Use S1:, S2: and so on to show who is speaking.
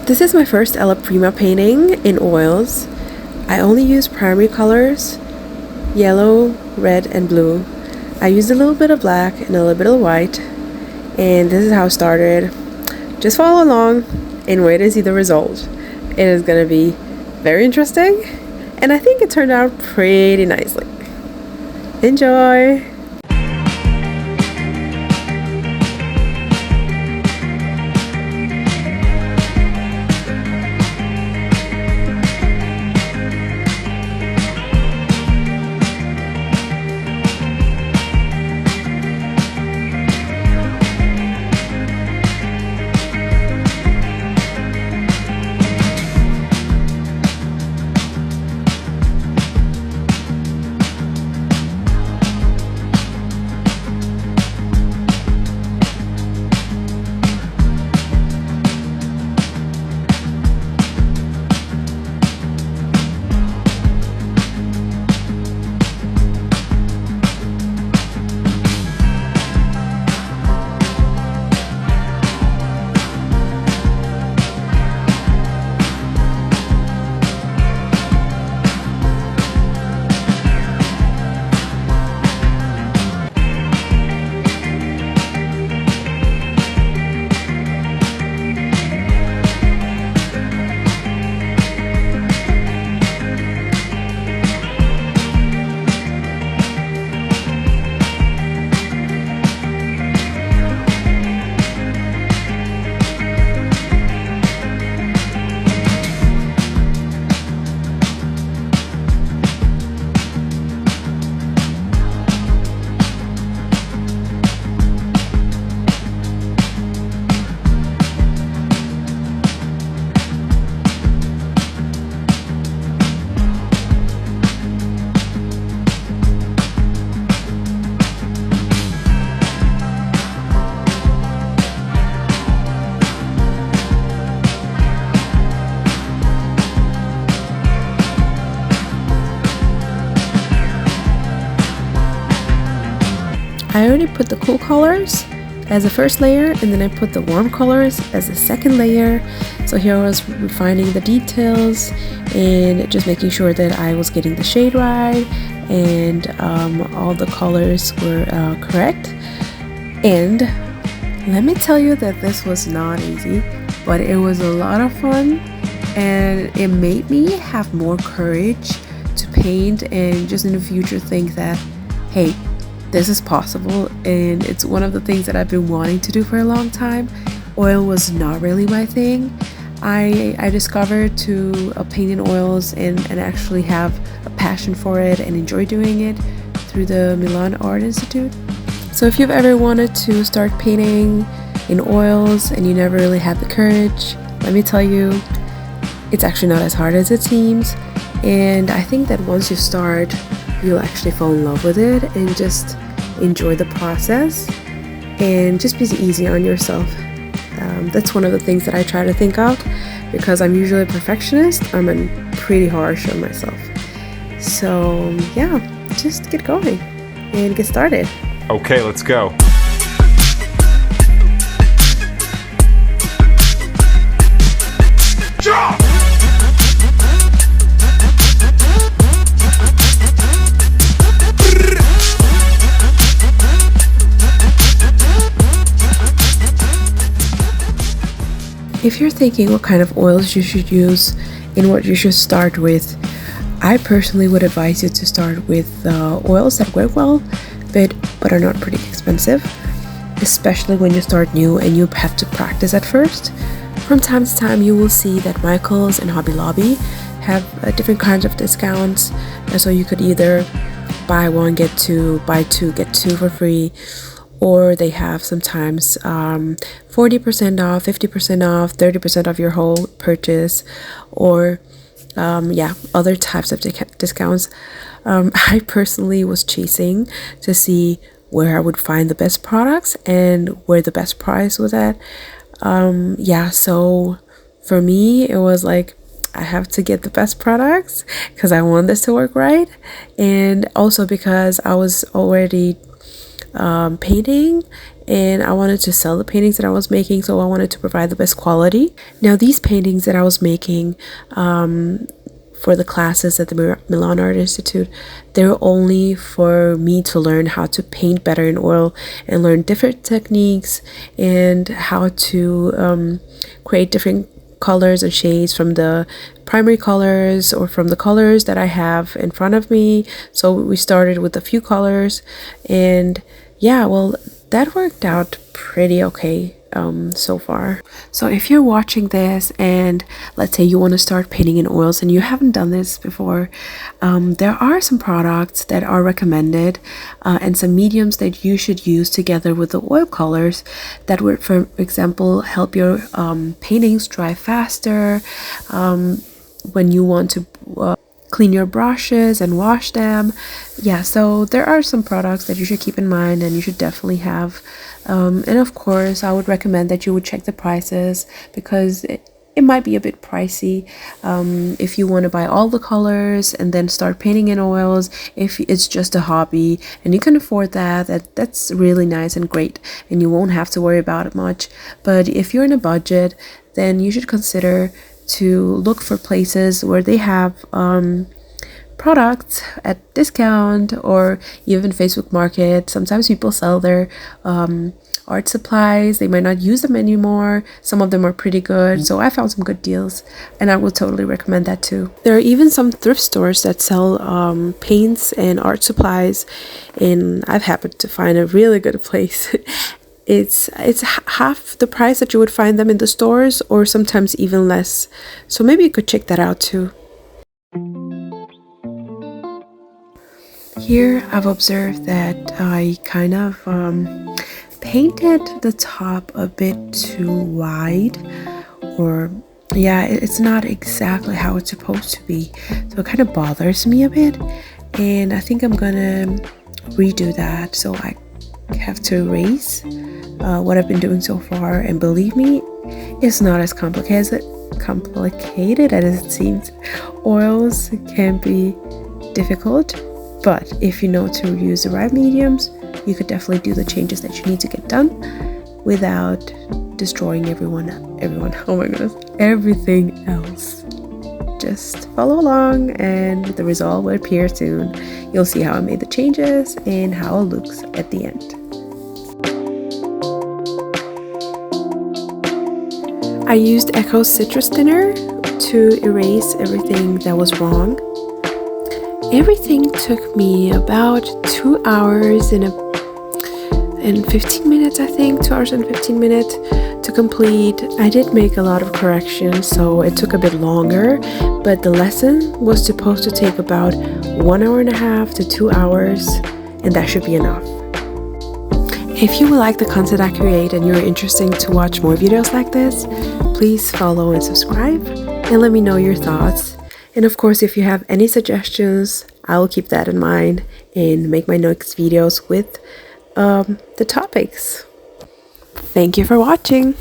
S1: This is my first Alla Prima painting in oils. I only use primary colors, yellow, red, and blue. I used a little bit of black and a little bit of white, and this is how it started. Just follow along and wait to see the result. It is going to be very interesting, and I think it turned out pretty nicely. Enjoy! I already put the cool colors as the first layer, and then I put the warm colors as the second layer. So here I was refining the details and just making sure that I was getting the shade right and all the colors were correct. And let me tell you that this was not easy, but it was a lot of fun, and it made me have more courage to paint and just in the future think that, hey, this is possible, and it's one of the things that I've been wanting to do for a long time. Oil was not really my thing. I discovered to paint in oils and actually have a passion for it and enjoy doing it through the Milan Art Institute. So if you've ever wanted to start painting in oils and you never really had the courage, let me tell you, it's actually not as hard as it seems. And I think that once you start, you'll actually fall in love with it and just enjoy the process and just be easy on yourself. That's one of the things that I try to think of, because I'm usually a perfectionist. I'm pretty harsh on myself. So yeah, just get going and get started.
S2: Okay, let's go. Draw!
S1: If you're thinking what kind of oils you should use and what you should start with, I personally would advise you to start with oils that work well, but are not pretty expensive, especially when you start new and you have to practice at first. From time to time, you will see that Michaels and Hobby Lobby have different kinds of discounts, and so you could either buy one, get two, buy two, get two for free, or they have sometimes 40% off, 50% off, 30% off your whole purchase, or other types of discounts. I personally was chasing to see where I would find the best products and where the best price was at. So for me, it was like, I have to get the best products because I want this to work right, and also because I was already painting and I wanted to sell the paintings that I was making, so I wanted to provide the best quality. Now these paintings that I was making for the classes at the Milan Art Institute, they're only for me to learn how to paint better in oil and learn different techniques and how to create different colors and shades from the primary colors or from the colors that I have in front of me. So we started with a few colors, and yeah, well, that worked out pretty okay so far. So if you're watching this and let's say you want to start painting in oils and you haven't done this before, there are some products that are recommended and some mediums that you should use together with the oil colors that would, for example, help your paintings dry faster when you want to clean your brushes and wash them. Yeah, so there are some products that you should keep in mind and you should definitely have. And of course, I would recommend that you would check the prices, because it might be a bit pricey if you want to buy all the colors and then start painting in oils. If it's just a hobby and you can afford that, that's really nice and great, and you won't have to worry about it much. But if you're in a budget, then you should consider to look for places where they have products at discount, or even Facebook Market. Sometimes people sell their art supplies. They might not use them anymore. Some of them are pretty good, so I found some good deals and I would totally recommend that too. There are even some thrift stores that sell paints and art supplies, and I've happened to find a really good place. It's half the price that you would find them in the stores, or sometimes even less. So maybe you could check that out too. Here I've observed that I kind of painted the top a bit too wide, or yeah, it's not exactly how it's supposed to be. So it kind of bothers me a bit, and I think I'm gonna redo that. So I have to erase what I've been doing so far, and believe me, it's not as complicated as it seems. Oils can be difficult, but if you know to use the right mediums, you could definitely do the changes that you need to get done without destroying everyone, oh my goodness, everything else. Just follow along and the result will appear soon. You'll see how I made the changes and how it looks at the end. I used Echo Citrus Thinner to erase everything that was wrong. Everything took me about 2 hours and 15 minutes, I think, 2 hours and 15 minutes to complete. I did make a lot of corrections, so it took a bit longer, but the lesson was supposed to take about 1 hour and a half to 2 hours, and that should be enough. If you would like the content I create and you're interested to watch more videos like this, please follow and subscribe and let me know your thoughts. And of course, if you have any suggestions, I will keep that in mind and make my next videos with the topics. Thank you for watching.